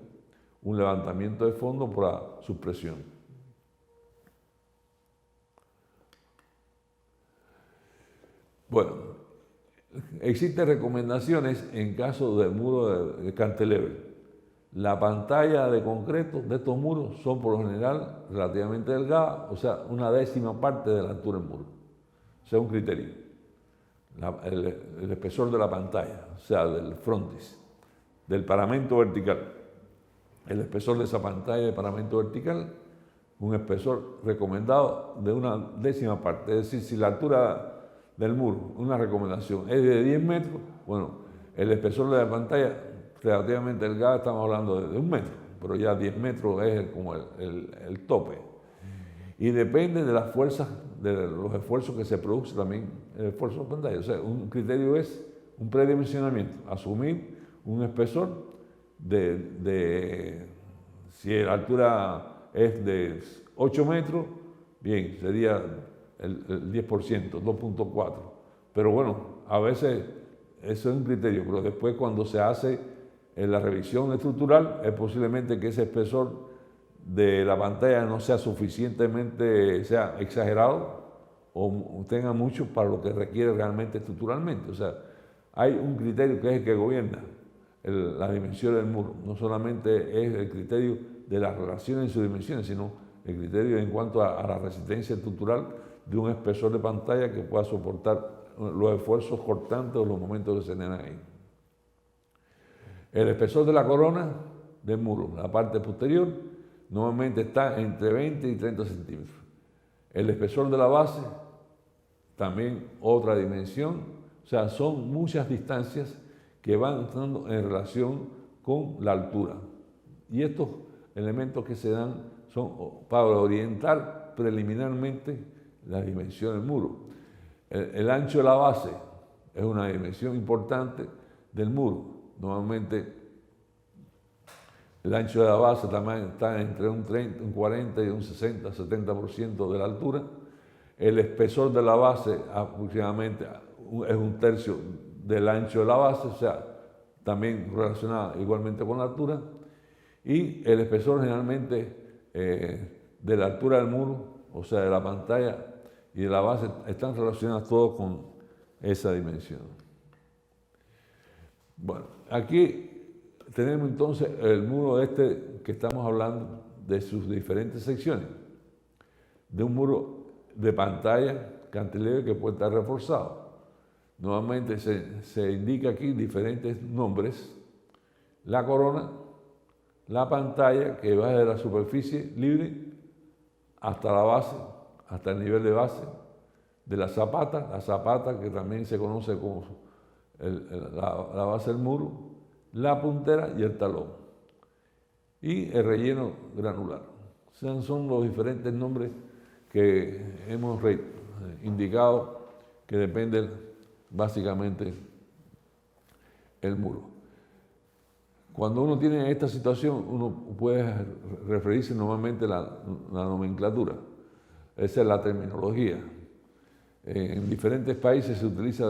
un levantamiento de fondo por la subpresión. Bueno, existen recomendaciones en caso del muro de cantilever. La pantalla de concreto de estos muros son por lo general relativamente delgadas, o sea, una décima parte de la altura del muro. O sea, un criterio. El espesor de la pantalla, o sea, del frontis, del paramento vertical. El espesor de esa pantalla de paramento vertical, un espesor recomendado de una décima parte. Es decir, si la altura del muro, una recomendación, es de 10 metros, bueno, el espesor de la pantalla relativamente delgada, estamos hablando de 1 metro, pero ya 10 metros es como el tope. Y depende de las fuerzas, de los esfuerzos que se producen también, el esfuerzo de la pantalla. O sea, un criterio es un predimensionamiento, asumir un espesor si la altura es de 8 metros, bien, sería el 10%, 2.4. Pero bueno, a veces eso es un criterio, pero después cuando se hace la revisión estructural, es posiblemente que ese espesor de la pantalla no sea suficientemente, sea exagerado o tenga mucho para lo que requiere realmente estructuralmente. O sea, hay un criterio que es el que gobierna la dimensión del muro. No solamente es el criterio de las relaciones en sus dimensiones, sino el criterio en cuanto a la resistencia estructural de un espesor de pantalla que pueda soportar los esfuerzos cortantes o los momentos que se den ahí. El espesor de la corona del muro. La parte posterior normalmente está entre 20 y 30 centímetros. El espesor de la base, también otra dimensión. O sea, son muchas distancias que van estando en relación con la altura. Y estos elementos que se dan son para orientar preliminarmente la dimensión del muro. El ancho de la base es una dimensión importante del muro. Normalmente el ancho de la base también está entre un 40 y un 60, 70% de la altura. El espesor de la base aproximadamente es un tercio del ancho de la base, o sea, también relacionada igualmente con la altura. Y el espesor generalmente de la altura del muro, o sea, de la pantalla y de la base, están relacionados todos con esa dimensión. Bueno, aquí tenemos entonces el muro este que estamos hablando de sus diferentes secciones, de un muro de pantalla cantilever que puede estar reforzado. Nuevamente se indica aquí diferentes nombres: la corona, la pantalla que va desde la superficie libre hasta la base, hasta el nivel de base, de la zapata que también se conoce como la base del muro, la puntera y el talón, y el relleno granular. O sea, son los diferentes nombres que hemos indicado que dependen básicamente el muro. Cuando uno tiene esta situación, uno puede referirse normalmente a la nomenclatura. Esa es la terminología. En diferentes países se utiliza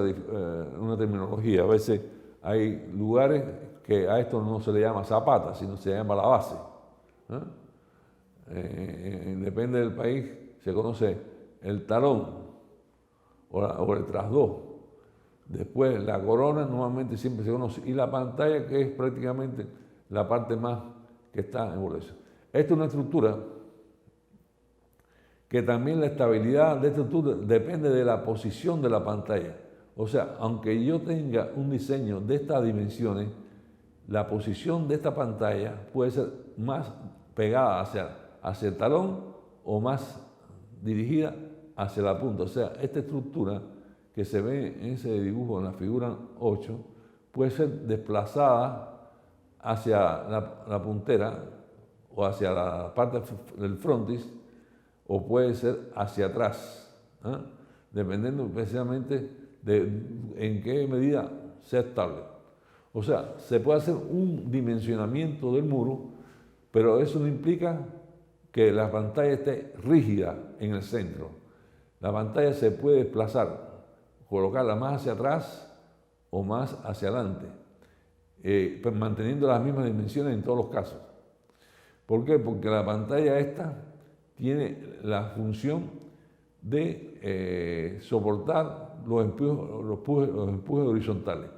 una terminología. A veces hay lugares que a esto no se le llama zapata, sino se llama la base. Depende del país, se conoce el talón o el trasdó. Después la corona normalmente siempre se conoce, y la pantalla, que es prácticamente la parte más que está en borde. Esta es una estructura que también la estabilidad de esta estructura depende de la posición de la pantalla. O sea, aunque yo tenga un diseño de estas dimensiones, la posición de esta pantalla puede ser más pegada hacia el talón o más dirigida hacia la punta. O sea, esta estructura que se ve en ese dibujo, en la figura 8, puede ser desplazada hacia la puntera o hacia la parte del frontis, o puede ser hacia atrás, dependiendo especialmente de en qué medida sea estable. O sea, se puede hacer un dimensionamiento del muro, pero eso no implica que la pantalla esté rígida en el centro. La pantalla se puede desplazar, colocarla más hacia atrás o más hacia adelante, manteniendo las mismas dimensiones en todos los casos. ¿Por qué? Porque la pantalla esta tiene la función de soportar los empujes horizontales.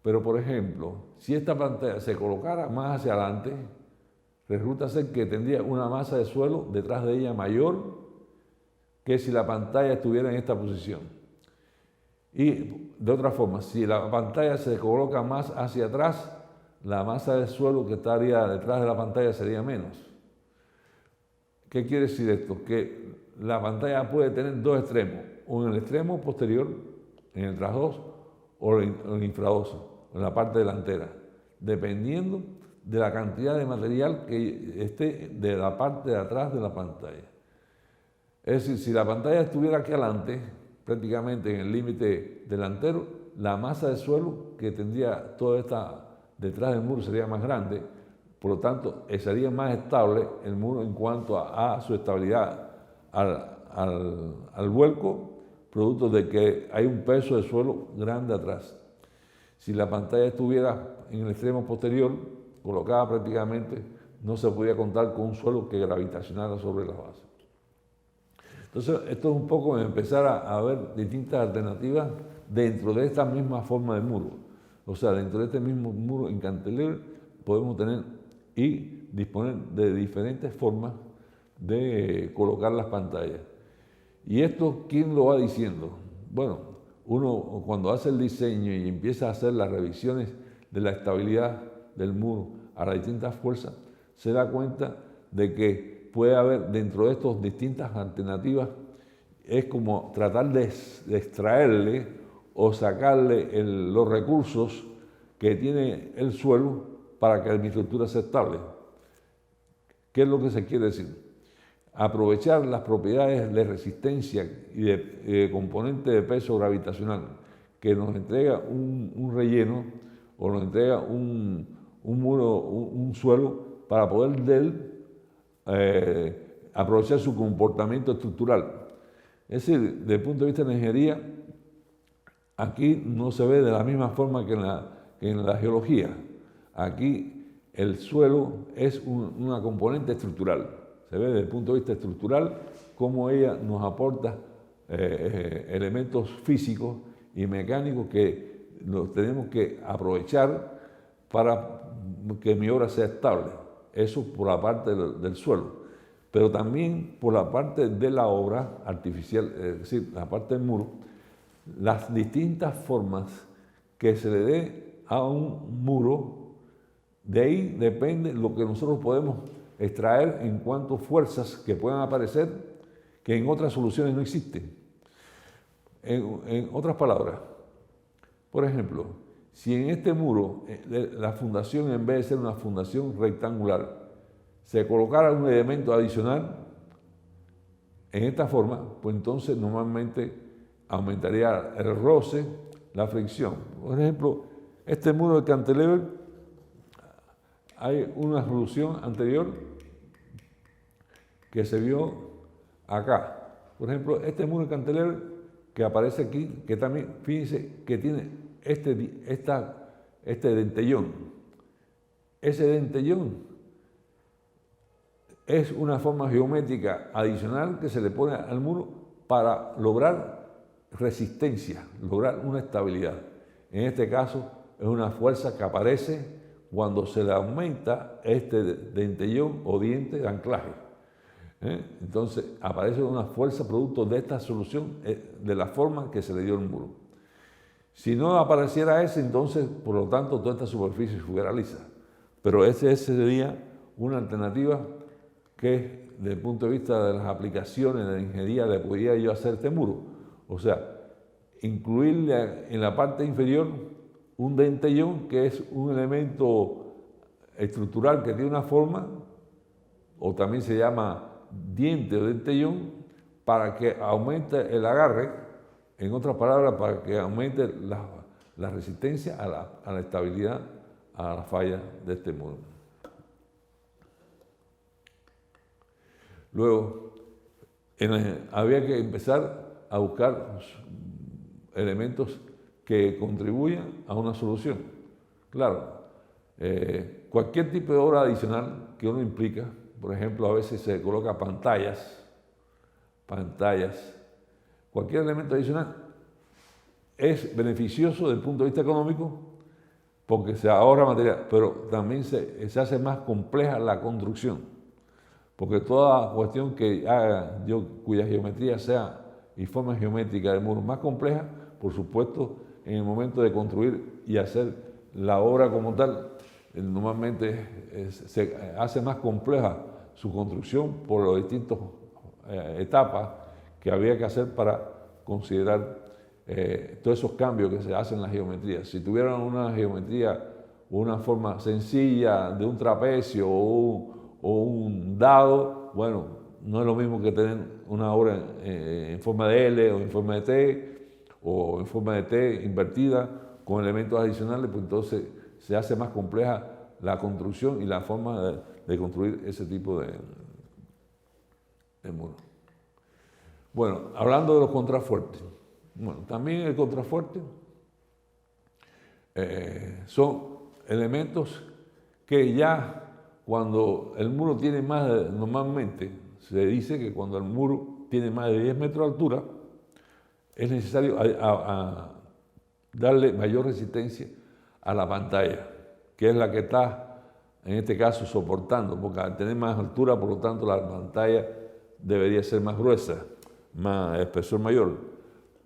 Pero, por ejemplo, si esta pantalla se colocara más hacia adelante, resulta ser que tendría una masa de suelo detrás de ella mayor que si la pantalla estuviera en esta posición. Y de otra forma, si la pantalla se coloca más hacia atrás, la masa de suelo que estaría detrás de la pantalla sería menos. ¿Qué quiere decir esto? Que la pantalla puede tener dos extremos, uno en el extremo posterior, en el trasdós, o en el infradoso, en la parte delantera, dependiendo de la cantidad de material que esté de la parte de atrás de la pantalla. Es decir, si la pantalla estuviera aquí adelante, prácticamente en el límite delantero, la masa de suelo que tendría toda esta detrás del muro sería más grande, por lo tanto sería más estable el muro en cuanto a su estabilidad al vuelco, producto de que hay un peso de suelo grande atrás. Si la pantalla estuviera en el extremo posterior, colocada prácticamente, no se podía contar con un suelo que gravitacionara sobre la base. Entonces, esto es un poco empezar a ver distintas alternativas dentro de esta misma forma de muro. O sea, dentro de este mismo muro en cantilever podemos tener y disponer de diferentes formas de colocar las pantallas. ¿Y esto quién lo va diciendo? Bueno, uno cuando hace el diseño y empieza a hacer las revisiones de la estabilidad del muro a las distintas fuerzas, se da cuenta de que puede haber dentro de estas distintas alternativas, es como tratar de extraerle o sacarle los recursos que tiene el suelo para que la microestructura sea estable. ¿Qué es lo que se quiere decir? Aprovechar las propiedades de resistencia y de componente de peso gravitacional que nos entrega un relleno o nos entrega un muro, un suelo, para poder de él aprovechar su comportamiento estructural. Es decir, desde el punto de vista de la ingeniería, aquí no se ve de la misma forma que en la geología. Aquí el suelo es una componente estructural. Se ve desde el punto de vista estructural cómo ella nos aporta elementos físicos y mecánicos que los tenemos que aprovechar para que mi obra sea estable. Eso por la parte del suelo. Pero también por la parte de la obra artificial, es decir, la parte del muro, las distintas formas que se le dé a un muro, de ahí depende lo que nosotros podemos extraer en cuanto a fuerzas que puedan aparecer que en otras soluciones no existen. En otras palabras, por ejemplo, si en este muro la fundación, en vez de ser una fundación rectangular, se colocara un elemento adicional en esta forma, pues entonces normalmente aumentaría el roce, la fricción. Por ejemplo, este muro de cantilever, hay una solución anterior que se vio acá. Por ejemplo, este muro de cantilever que aparece aquí, que también, fíjense, que tiene este dentellón. Ese dentellón es una forma geométrica adicional que se le pone al muro para lograr resistencia, lograr una estabilidad. En este caso es una fuerza que aparece cuando se le aumenta este dentellón o diente de anclaje. Entonces aparece una fuerza producto de esta solución de la forma que se le dio el muro. Si no apareciera ese, entonces por lo tanto toda esta superficie estuviera lisa. Pero ese sería una alternativa que desde el punto de vista de las aplicaciones de la ingeniería le podría yo hacer este muro. O sea, incluirle en la parte inferior un dentellón, que es un elemento estructural que tiene una forma, o también se llama diente o dentellón, para que aumente el agarre, en otras palabras, para que aumente la resistencia a la estabilidad, a la falla de este muro. Luego, había que empezar a buscar elementos que contribuyan a una solución. Claro, cualquier tipo de obra adicional que uno implica, por ejemplo, a veces se coloca pantallas, cualquier elemento adicional es beneficioso desde el punto de vista económico porque se ahorra material, pero también se hace más compleja la construcción. Porque toda cuestión que haga cuya geometría sea y forma geométrica del muro más compleja, por supuesto, en el momento de construir y hacer la obra como tal, normalmente se hace más compleja su construcción por las distintas etapas que había que hacer para considerar todos esos cambios que se hacen en la geometría. Si tuvieran una geometría o una forma sencilla de un trapecio o un dado, bueno, no es lo mismo que tener una obra en forma de L o en forma de T o en forma de T invertida con elementos adicionales, pues entonces se hace más compleja la construcción y la forma de construir ese tipo de muro. Bueno, hablando de los contrafuertes, bueno, también el contrafuerte son elementos que ya cuando el muro tiene normalmente se dice que cuando el muro tiene más de 10 metros de altura, es necesario darle mayor resistencia a la pantalla, que es la que está, en este caso, soportando, porque al tener más altura, por lo tanto, la pantalla debería ser más gruesa, más espesor mayor.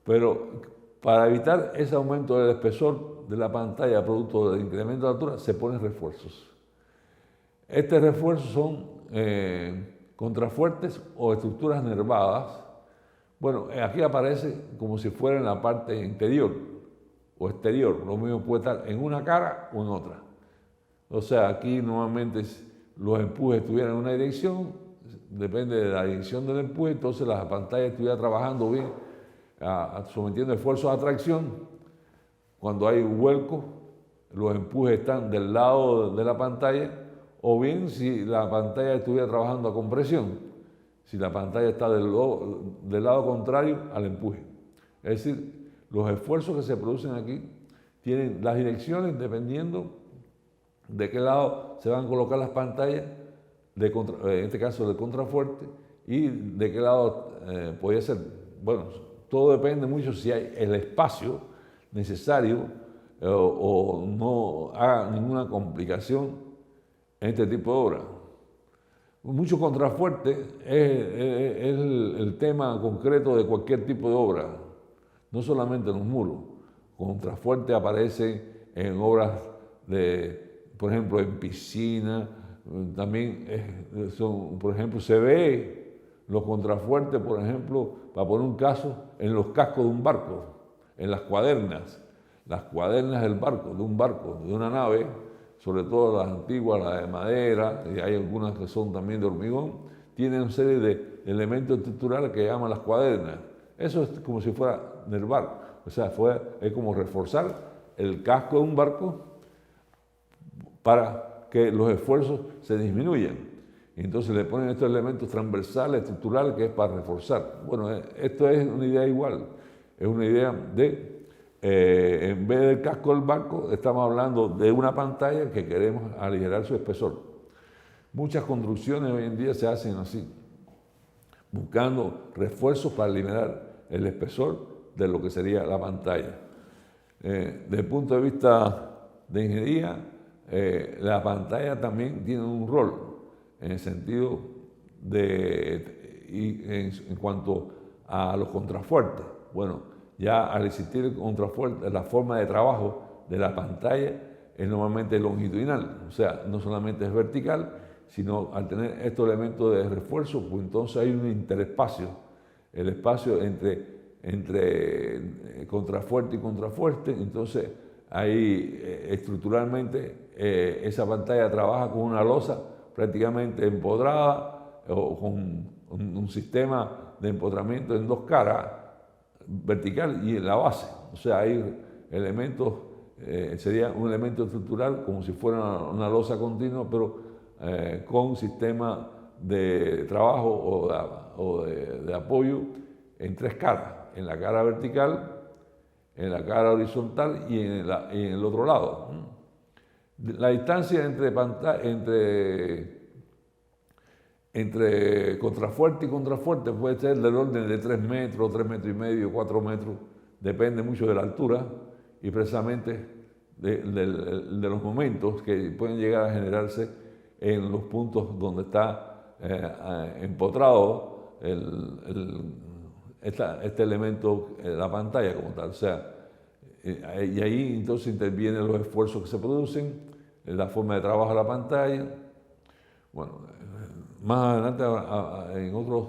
Pero para evitar ese aumento del espesor de la pantalla producto del incremento de altura, se ponen refuerzos. Este refuerzo son contrafuertes o estructuras nervadas. Bueno, aquí aparece como si fuera en la parte interior o exterior. Lo mismo puede estar en una cara o en otra. O sea, aquí normalmente los empujes estuvieran en una dirección, depende de la dirección del empuje, entonces la pantalla estuviera trabajando bien, sometiendo esfuerzos a tracción. Cuando hay vuelco, los empujes están del lado de la pantalla, o bien si la pantalla estuviera trabajando a compresión, si la pantalla está del lado contrario al empuje. Es decir, los esfuerzos que se producen aquí tienen las direcciones dependiendo de qué lado se van a colocar las pantallas, en este caso de contrafuerte, y de qué lado podría ser. Bueno, todo depende mucho si hay el espacio necesario o no haga ninguna complicación en este tipo de obra. Mucho contrafuerte es el tema concreto de cualquier tipo de obra, no solamente en los muros. Contrafuerte aparece en obras por ejemplo, en piscina, también por ejemplo, se ve los contrafuertes, por ejemplo, para poner un caso, en los cascos de un barco, en las cuadernas del barco, de una nave, sobre todo las antiguas, las de madera, y hay algunas que son también de hormigón, tienen una serie de elementos estructurales que llaman las cuadernas. Eso es como si fuera del barco, o sea, es como reforzar el casco de un barco para que los esfuerzos se disminuyan. Y entonces le ponen estos elementos transversales, estructurales, que es para reforzar. Bueno, esto es una idea igual, es una idea de, en vez del casco del barco, estamos hablando de una pantalla que queremos aligerar su espesor. Muchas construcciones hoy en día se hacen así, buscando refuerzos para eliminar el espesor de lo que sería la pantalla. Desde el punto de vista de ingeniería, la pantalla también tiene un rol en el sentido en cuanto a los contrafuertes. Bueno, ya al existir el contrafuerte, la forma de trabajo de la pantalla es normalmente longitudinal, o sea, no solamente es vertical, sino al tener estos elementos de refuerzo, pues entonces hay un interespacio, el espacio entre contrafuerte y contrafuerte, entonces ahí estructuralmente esa pantalla trabaja con una losa prácticamente empodrada o con un sistema de empotramiento en dos caras, vertical y en la base. O sea, hay elementos, sería un elemento estructural como si fuera una losa continua, pero con sistema de trabajo o de apoyo en tres caras, en la cara vertical, en la cara horizontal y en el otro lado. La distancia entre contrafuerte y contrafuerte puede ser del orden de 3 metros, 3 metros y medio, 4 metros, depende mucho de la altura y precisamente de los momentos que pueden llegar a generarse en los puntos donde está empotrado este elemento, la pantalla como tal. O sea, y ahí entonces intervienen los esfuerzos que se producen, la forma de trabajo de la pantalla. Bueno, más adelante en otros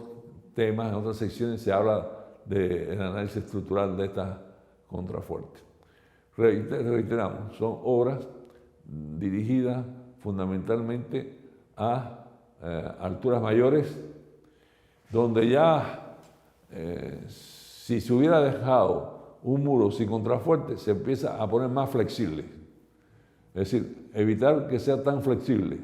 temas, en otras secciones, se habla del análisis estructural de estas contrafuertes. Reiteramos, son obras dirigidas fundamentalmente a alturas mayores, donde ya si se hubiera dejado un muro sin contrafuerte, se empieza a poner más flexible. Es decir, evitar que sea tan flexible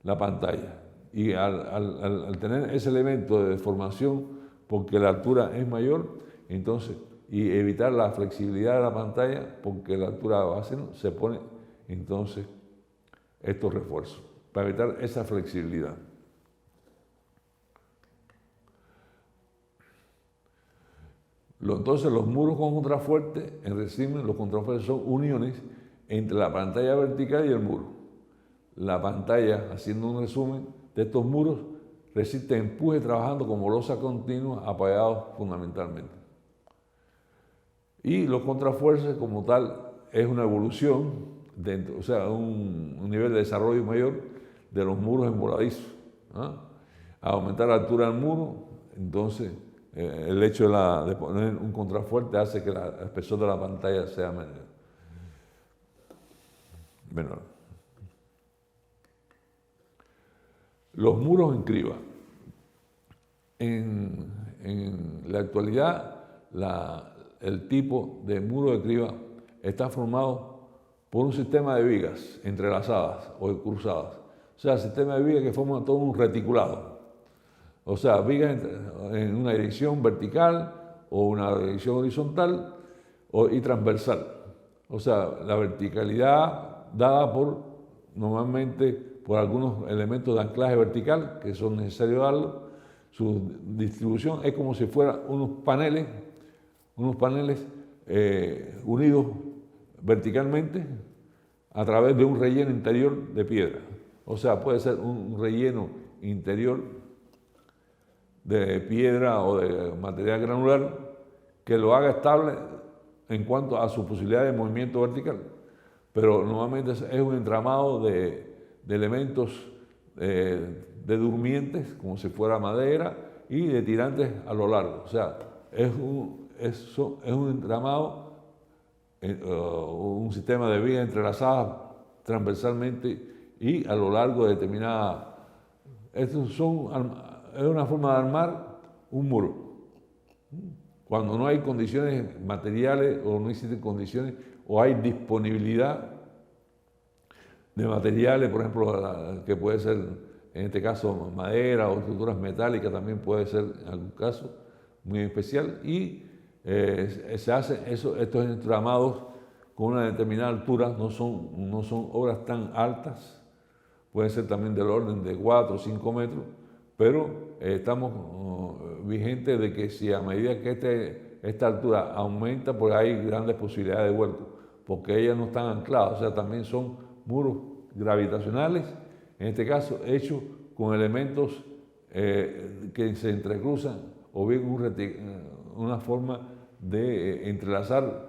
la pantalla. Y al tener ese elemento de deformación, porque la altura es mayor, entonces, y evitar la flexibilidad de la pantalla, porque la altura base se pone entonces estos refuerzos, para evitar esa flexibilidad. Entonces los muros con contrafuerte, en resumen, los contrafuertes son uniones entre la pantalla vertical y el muro. La pantalla, haciendo un resumen de estos muros, resiste empuje trabajando como losa continua apoyados fundamentalmente. Y los contrafuertes como tal es una evolución, o sea, un nivel de desarrollo mayor de los muros envoladizos. ¿Ah? Al aumentar la altura del muro, entonces el hecho de poner un contrafuerte hace que el espesor de la pantalla sea menor. Los muros en criba. En la actualidad, el tipo de muro de criba está formado por un sistema de vigas entrelazadas o cruzadas. O sea, el sistema de vigas que forma todo un reticulado. O sea, vigas en una dirección vertical o una dirección horizontal y transversal. O sea, la verticalidad dada normalmente por algunos elementos de anclaje vertical que son necesarios darlo. Su distribución es como si fueran unos paneles unidos verticalmente a través de un relleno interior de piedra. O sea, puede ser un relleno interior de piedra o de material granular que lo haga estable en cuanto a su posibilidad de movimiento vertical. Pero normalmente es un entramado de elementos de durmientes, como si fuera madera, y de tirantes a lo largo. O sea, es un entramado, un sistema de vigas entrelazadas transversalmente y a lo largo de determinada. Es una forma de armar un muro. Cuando no hay condiciones materiales o no existen condiciones o hay disponibilidad de materiales, por ejemplo, que puede ser en este caso madera o estructuras metálicas, también puede ser en algún caso muy especial, y se hacen estos entramados con una determinada altura, no son obras tan altas, pueden ser también del orden de 4 o 5 metros, pero estamos vigentes de que si a medida que esta altura aumenta, pues hay grandes posibilidades de vuelco, porque ellas no están ancladas, o sea, también son muros gravitacionales, en este caso hechos con elementos que se entrecruzan o bien una forma de entrelazar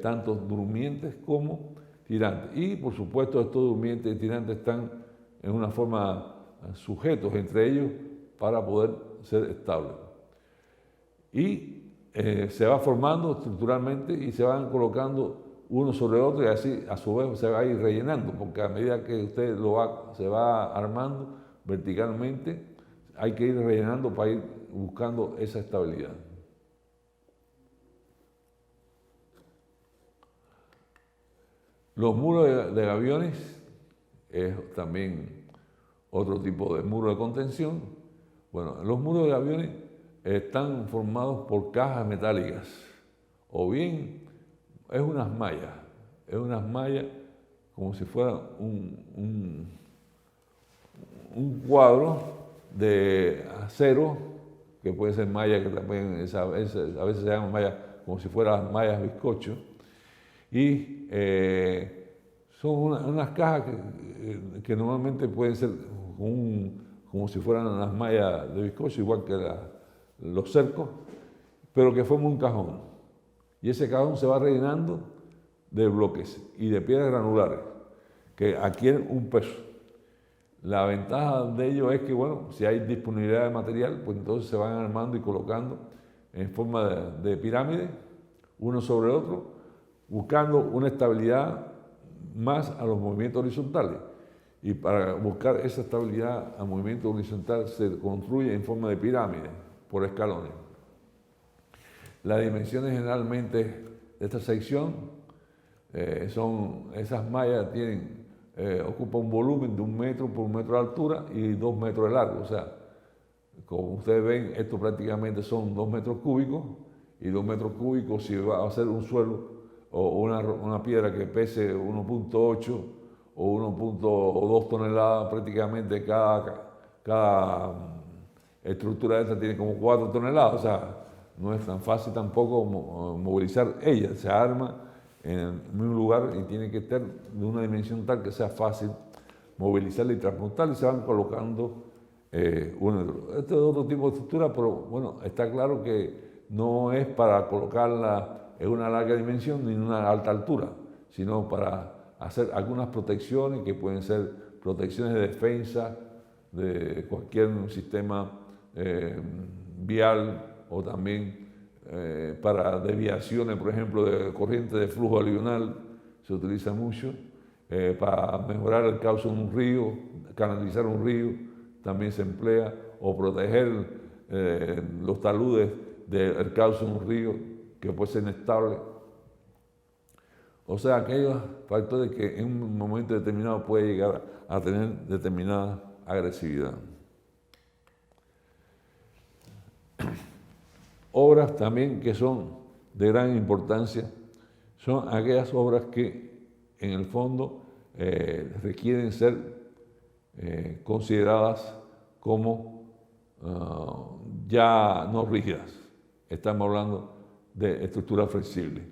tanto durmientes como tirantes. Y por supuesto estos durmientes y tirantes están en una forma sujetos entre ellos para poder ser estables. Y se va formando estructuralmente y se van colocando uno sobre otro y así a su vez se va a ir rellenando, porque a medida que usted se va armando verticalmente, hay que ir rellenando para ir buscando esa estabilidad. Los muros de gaviones es también otro tipo de muro de contención. Bueno, los muros de gaviones están formados por cajas metálicas o bien es unas mallas como si fuera un cuadro de acero, que puede ser malla, que también a veces se llaman mallas como si fueran mallas bizcocho, y son unas cajas que normalmente pueden ser como si fueran unas mallas de bizcocho, igual que los cercos, pero que forman un cajón. Y ese cajón se va rellenando de bloques y de piedras granulares que adquieren un peso. La ventaja de ello es que, bueno, si hay disponibilidad de material, pues entonces se van armando y colocando en forma de pirámide, uno sobre otro, buscando una estabilidad más a los movimientos horizontales. Y para buscar esa estabilidad al movimiento horizontal se construye en forma de pirámide, por escalones. Las dimensiones generalmente de esta sección esas mallas ocupan un volumen de 1 metro por 1 metro de altura y 2 metros de largo. O sea, como ustedes ven, esto prácticamente son 2 metros cúbicos, y 2 metros cúbicos, si va a ser un suelo o una piedra que pese 1.8 o 2 toneladas, prácticamente cada estructura de esta tiene como 4 toneladas. O sea, no es tan fácil tampoco movilizar ella, se arma en un lugar y tiene que estar de una dimensión tal que sea fácil movilizarla y transportarla, y se van colocando uno en otro. Este es otro tipo de estructura, pero bueno, está claro que no es para colocarla en una larga dimensión ni en una alta altura, sino para hacer algunas protecciones que pueden ser protecciones de defensa de cualquier sistema vial, o también para desviaciones, por ejemplo, de corriente de flujo aluvional, se utiliza mucho. Para mejorar el cauce de un río, canalizar un río, también se emplea, o proteger los taludes del cauce de un río que puede ser inestable. O sea, aquellos factores que en un momento determinado puede llegar a tener determinada agresividad. Obras también que son de gran importancia son aquellas obras que en el fondo requieren ser consideradas como ya no rígidas. Estamos hablando de estructuras flexibles.